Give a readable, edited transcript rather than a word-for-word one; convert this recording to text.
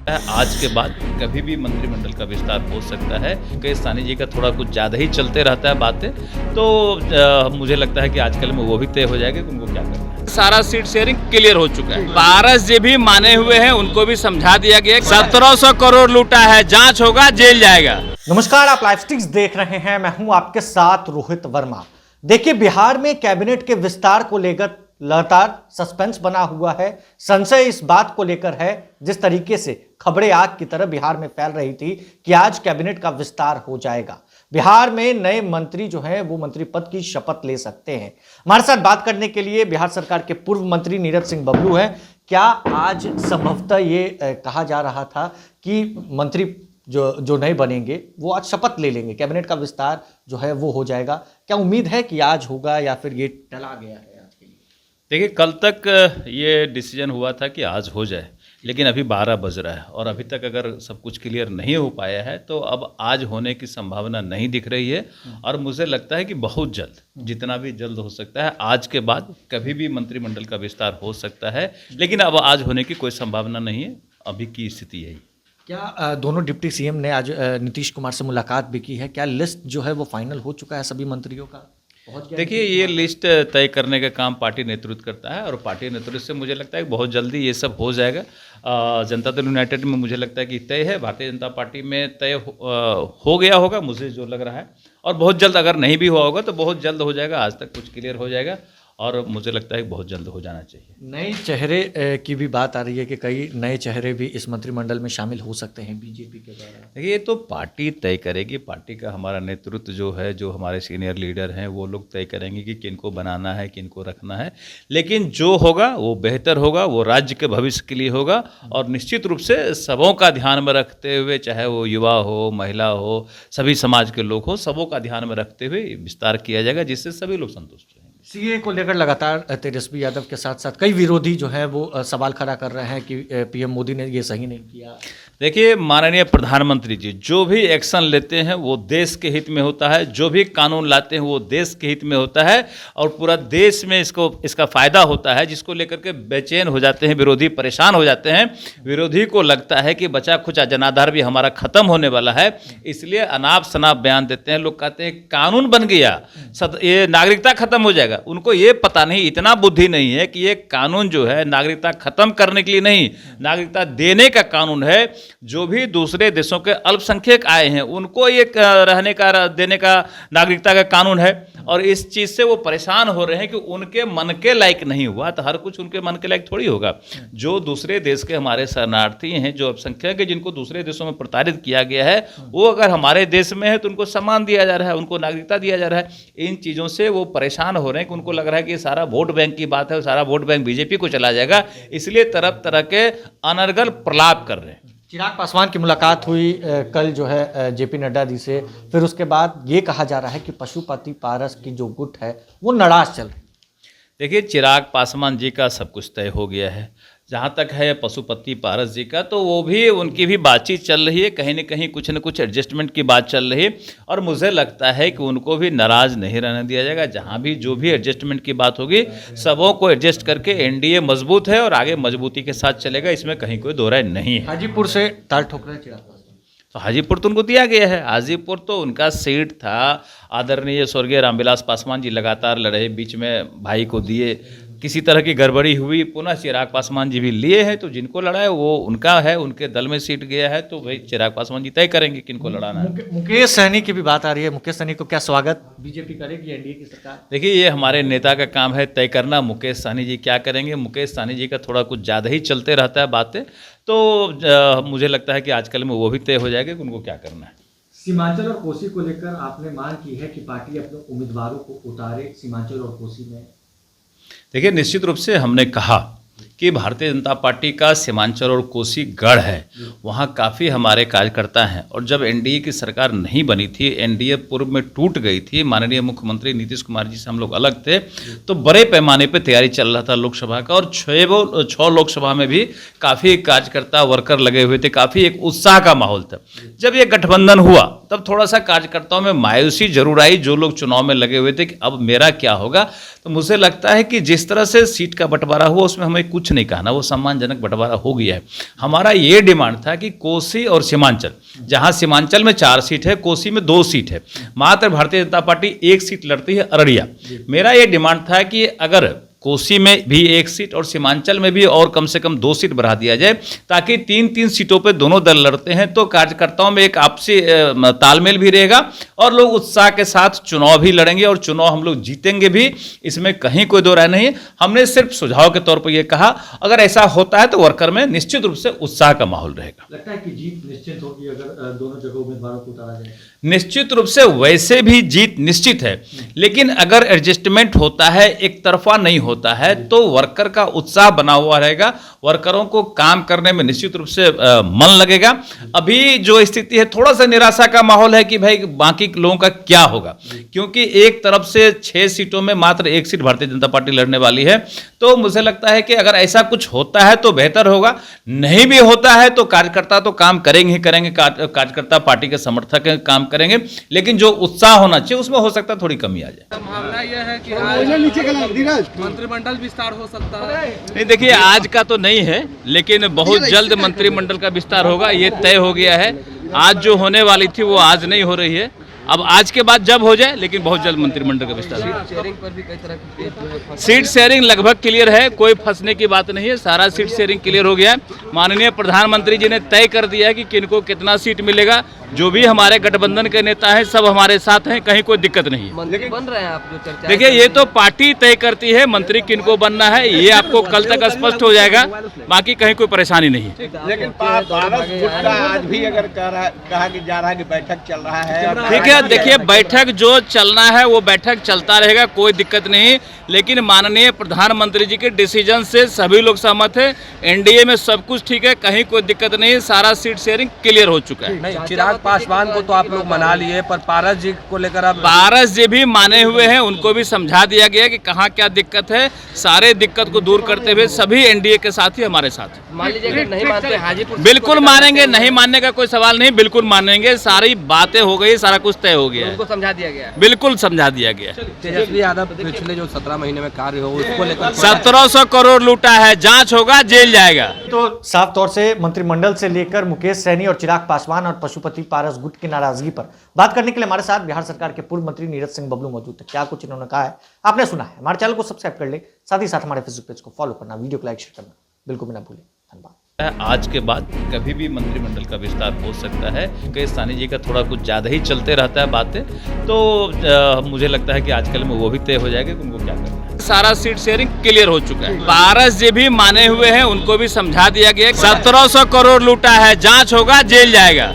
आज के बाद कभी भी मंत्रिमंडल का विस्तार हो सकता है। मुकेश सहनी जी का थोड़ा कुछ ज़्यादा ही चलते रहता है बातें, तो मुझे लगता है कि आजकल में वो भी तय हो जाएगा कि उनको क्या करना है। सारा सीट शेयरिंग क्लियर हो चुका है। पारस जी भी माने हुए हैं, उनको भी समझा दिया गया। 1700 करोड़ लूटा है, जांच होगा, जेल जाएगा। नमस्कार, आप लाइव स्टिक्स देख रहे हैं। मैं हूं आपके साथ रोहित वर्मा। देखिए, बिहार में कैबिनेट के विस्तार को लेकर लगातार सस्पेंस बना हुआ है। संशय इस बात को लेकर है, जिस तरीके से खबरें आग की तरह बिहार में फैल रही थी कि आज कैबिनेट का विस्तार हो जाएगा। बिहार में नए मंत्री जो हैं वो मंत्री पद की शपथ ले सकते हैं। हमारे साथ बात करने के लिए बिहार सरकार के पूर्व मंत्री नीरज सिंह बबलू हैं। क्या आज संभवतः ये कहा जा रहा था कि मंत्री जो नए बनेंगे वो आज शपथ ले लेंगे, कैबिनेट का विस्तार जो है वो हो जाएगा? क्या उम्मीद है कि आज होगा या फिर ये टला गया है आज के लिए? देखिए, कल तक ये डिसीजन हुआ था कि आज हो जाए, लेकिन अभी 12 बज रहा है और अभी तक अगर सब कुछ क्लियर नहीं हो पाया है तो अब आज होने की संभावना नहीं दिख रही है। और मुझे लगता है कि बहुत जल्द, जितना भी जल्द हो सकता है, आज के बाद कभी भी मंत्रिमंडल का विस्तार हो सकता है, लेकिन अब आज होने की कोई संभावना नहीं है। अभी की स्थिति यही। क्या दोनों डिप्टी सीएम ने आज नीतीश कुमार से मुलाकात भी की है? क्या लिस्ट जो है वो फाइनल हो चुका है सभी मंत्रियों का? देखिए, ये लिस्ट तय करने का काम पार्टी नेतृत्व करता है और पार्टी नेतृत्व से मुझे लगता है कि बहुत जल्दी ये सब हो जाएगा। जनता दल यूनाइटेड में मुझे लगता है कि तय है, भारतीय जनता पार्टी में तय हो गया होगा, मुझे जो लग रहा है। और बहुत जल्द, अगर नहीं भी हुआ होगा तो बहुत जल्द हो जाएगा। आज तक कुछ क्लियर हो जाएगा और मुझे लगता है कि बहुत जल्द हो जाना चाहिए। नए चेहरे की भी बात आ रही है कि कई नए चेहरे भी इस मंत्रिमंडल में शामिल हो सकते हैं बीजेपी के द्वारा। देखिए, ये तो पार्टी तय करेगी। पार्टी का हमारा नेतृत्व जो है, जो हमारे सीनियर लीडर हैं, वो लोग तय करेंगे कि किनको बनाना है, किनको रखना है। लेकिन जो होगा वो बेहतर होगा, वो राज्य के भविष्य के लिए होगा और निश्चित रूप से सबों का ध्यान में रखते हुए, चाहे वो युवा हो, महिला हो, सभी समाज के लोग हो, सबों का ध्यान में रखते हुए विस्तार किया जाएगा, जिससे सभी लोग संतुष्ट रहेंगे। सीए को लेकर लगातार तेजस्वी यादव के साथ साथ कई विरोधी जो है वो सवाल खड़ा कर रहे हैं कि पीएम मोदी ने ये सही नहीं किया। देखिए, माननीय प्रधानमंत्री जी जो भी एक्शन लेते हैं वो देश के हित में होता है, जो भी कानून लाते हैं वो देश के हित में होता है और पूरा देश में इसका फ़ायदा होता है, जिसको लेकर के बेचैन हो जाते हैं विरोधी, परेशान हो जाते हैं। विरोधी को लगता है कि बचा खुचा जनाधार भी हमारा ख़त्म होने वाला है, इसलिए अनाप शनाप बयान देते हैं। लोग कहते हैं कानून बन गया, ये नागरिकता खत्म हो जाएगा। उनको ये पता नहीं, इतना बुद्धि नहीं है कि ये कानून जो है नागरिकता खत्म करने के लिए नहीं, नागरिकता देने का कानून है। जो भी दूसरे देशों के अल्पसंख्यक आए हैं उनको ये रहने का, देने का नागरिकता का कानून है। और इस चीज़ से वो परेशान हो रहे हैं कि उनके मन के लायक नहीं हुआ, तो हर कुछ उनके मन के लायक थोड़ी होगा। जो दूसरे देश के हमारे शरणार्थी हैं, जो अल्पसंख्यक हैं, जिनको दूसरे देशों में प्रताड़ित किया गया है, वो अगर हमारे देश में है तो उनको सम्मान दिया जा रहा है, उनको नागरिकता दिया जा रहा है। इन चीज़ों से वो परेशान हो रहे हैं कि उनको लग रहा है कि ये सारा वोट बैंक की बात है, सारा वोट बैंक बीजेपी को चला जाएगा, इसलिए तरह तरह के अनर्गल प्रलाप कर रहे हैं। चिराग पासवान की मुलाकात हुई कल जो है जेपी नड्डा जी से। फिर उसके बाद ये कहा जा रहा है कि पशुपति पारस की जो गुट है वो नाराज चल रही। देखिए, चिराग पासवान जी का सब कुछ तय हो गया है। जहाँ तक है पशुपति पारस जी का, तो वो भी, उनकी भी बातचीत चल रही है, कहीं न कहीं कुछ न कुछ एडजस्टमेंट की बात चल रही है और मुझे लगता है कि उनको भी नाराज़ नहीं रहने दिया जाएगा। जहाँ भी जो भी एडजस्टमेंट की बात होगी, सबों को एडजस्ट करके एनडीए मजबूत है और आगे मजबूती के साथ चलेगा, इसमें कहीं कोई दो राय नहीं है। हाजीपुर से ताल ठोक रहे चिराग पासवान, तो हाजीपुर तो उनको दिया गया है। हाजीपुर तो उनका सीट था। आदरणीय स्वर्गीय रामविलास पासवान जी लगातार लड़े, बीच में भाई को दिए, किसी तरह की गड़बड़ी हुई, पुनः चिराग पासवान जी भी लिए हैं। तो जिनको लड़ा है वो उनका है, उनके दल में सीट गया है, तो भाई चिराग पासवान जी तय करेंगे किनको लड़ाना है। मुकेश सहनी की भी बात आ रही है। मुकेश सहनी को क्या स्वागत बीजेपी करेगी एनडीए की सरकार? देखिए, ये हमारे नेता का काम है तय करना, मुकेश सहनी जी क्या करेंगे। मुकेश सहनी जी का थोड़ा कुछ ज़्यादा ही चलते रहता है बातें, तो मुझे लगता है कि आजकल में वो भी तय हो जाएगा कि उनको क्या करना है। सीमांचल और कोसी को लेकर आपने मांग की है कि पार्टी अपने उम्मीदवारों को उतारे सीमांचल और कोसी में। देखिए, निश्चित रूप से हमने कहा कि भारतीय जनता पार्टी का सीमांचल और कोसी गढ़ है, वहाँ काफ़ी हमारे कार्यकर्ता हैं। और जब एनडीए की सरकार नहीं बनी थी, एनडीए पूर्व में टूट गई थी, माननीय मुख्यमंत्री नीतीश कुमार जी से हम लोग अलग थे, तो बड़े पैमाने पे तैयारी चल रहा था लोकसभा का और 6 लोकसभा में भी काफ़ी कार्यकर्ता वर्कर लगे हुए थे, काफ़ी एक उत्साह का माहौल था। जब ये गठबंधन हुआ तब थोड़ा सा कार्यकर्ताओं में मायूसी जरूर आई, जो लोग चुनाव में लगे हुए थे कि अब मेरा क्या होगा। तो मुझे लगता है कि जिस तरह से सीट का बंटवारा हुआ उसमें हमें कुछ कुछ नहीं कहा ना, वो सम्मानजनक बंटवारा हो गया है। हमारा ये डिमांड था कि कोसी और सीमांचल, जहां सीमांचल में 4 सीट है, कोसी में 2 सीट है, मात्र भारतीय जनता पार्टी 1 सीट लड़ती है अररिया। मेरा ये डिमांड था कि अगर कोसी में भी 1 सीट और सीमांचल में भी और कम से कम 2 सीट बढ़ा दिया जाए, ताकि 3-3 सीटों पे दोनों दल लड़ते हैं तो कार्यकर्ताओं में एक आपसी तालमेल भी रहेगा और लोग उत्साह के साथ चुनाव भी लड़ेंगे और चुनाव हम लोग जीतेंगे भी, इसमें कहीं कोई दो राय नहीं है। हमने सिर्फ सुझाव के तौर पर यह कहा, अगर ऐसा होता है तो वर्कर में निश्चित रूप से उत्साह का माहौल रहेगा। लगता है कि जीत निश्चित होगी अगर दोनों जगह उम्मीदवारों को उतारा जाए। निश्चित रूप से वैसे भी जीत निश्चित है, लेकिन अगर एडजस्टमेंट होता है, एक तरफा नहीं होता है, तो वर्कर का उत्साह बना हुआ रहेगा, वर्करों को काम करने में निश्चित रूप से मन लगेगा। अभी जो स्थिति है, थोड़ा सा निराशा का माहौल है कि भाई बाकी लोगों का क्या होगा, क्योंकि एक तरफ से 6 सीटों में मात्र 1 सीट भारतीय जनता पार्टी लड़ने वाली है। तो मुझे लगता है कि अगर ऐसा कुछ होता है तो बेहतर होगा, नहीं भी होता है तो कार्यकर्ता तो काम करेंगे ही करेंगे, कार्यकर्ता पार्टी के समर्थक काम करेंगे, लेकिन जो उत्साह होना चाहिए उसमें हो सकता है थोड़ी कमी आ जाए। संभावना यह है कि आज मंत्रिमंडल विस्तार हो सकता है। नहीं, देखिए आज का तो नहीं है, लेकिन बहुत जल्द मंत्रिमंडल का विस्तार होगा, ये तय हो गया है। आज जो होने वाली थी वो आज नहीं हो रही है, अब आज के बाद जब हो जाए, लेकिन बहुत जल्द मंत्रिमंडल का विस्तार होगा। शेयरिंग पर भी कई तरह की सीट शेयरिंग लगभग क्लियर है, कोई फंसने की बात नहीं है, सारा सीट शेयरिंग क्लियर हो गया है। माननीय प्रधानमंत्री जी ने तय कर दिया है कि किनको कितना सीट मिलेगा। जो भी हमारे गठबंधन के नेता हैं सब हमारे साथ हैं, कहीं कोई दिक्कत नहीं है। मंत्री बन रहे हैं आप जो चर्चा। देखिए ये तो पार्टी तय करती है मंत्री किनको बनना है, ये आपको कल तक स्पष्ट हो जाएगा, बाकी कहीं कोई परेशानी नहीं है। लेकिन पारस गुप्ता आज भी अगर कहा कि जा रहा है कि बैठक चल रहा है, ठीक है, देखिए बैठक जो चलना है वो बैठक चलता रहेगा, कोई दिक्कत नहीं। लेकिन माननीय प्रधानमंत्री जी के डिसीजन से सभी लोग सहमत हैं, एनडीए में सब कुछ ठीक है, कहीं कोई दिक्कत नहीं, सारा सीट शेयरिंग क्लियर हो चुका है। नहीं, चिराग पासवान को तो आप लोग मना लिए, पर पारस जी को लेकर आप पारस जी भी माने हुए हैं, उनको भी समझा दिया गया कि कहाँ क्या दिक्कत है, सारे दिक्कत को दूर करते हुए सभी एनडीए के साथ ही हमारे साथ। मान लीजिए अगर नहीं मानते हाजीपुर, बिल्कुल मानेंगे, नहीं मानने का कोई सवाल नहीं, बिल्कुल मानेंगे, सारी बातें हो गई, सारा कुछ तय हो गया है, उनको समझा दिया गया है। बिल्कुल समझा दिया गया। तेजस्वी यादव पिछले जो 17 महीने में कार्य हो उसको लेकर 1700 करोड़ लूटा है, जांच होगा, जेल जाएगा। तो साफ तौर से मंत्रिमंडल से लेकर मुकेश सैनी और चिराग पासवान और पशुपति पारस गुट की नाराजगी पर बात करने के लिए हमारे साथ बिहार सरकार के पूर्व मंत्री नीरज सिंह बबलू मौजूद थे। क्या कुछ इन्होंने कहा है आपने सुना है। हमारे चैनल को सब्सक्राइब कर ले, साथ ही साथ हमारे फेसबुक पेज को फॉलो करना, वीडियो को लाइक शेयर करना बिल्कुल भी ना भूलें। धन्यवाद। आज के बाद कभी भी मंत्रिमंडल का विस्तार हो सकता है, मुकेश सहनी जी का थोड़ा कुछ ज़्यादा ही चलते रहता है बातें, तो मुझे लगता है कि आजकल में वो भी तय हो जाएगा कि उनको क्या करना है। सारा सीट शेयरिंग क्लियर हो चुका है, पारस जी भी माने हुए हैं, उनको भी समझा दिया गया। 1700 करोड़ लूटा है, जांच होगा, जेल जाएगा।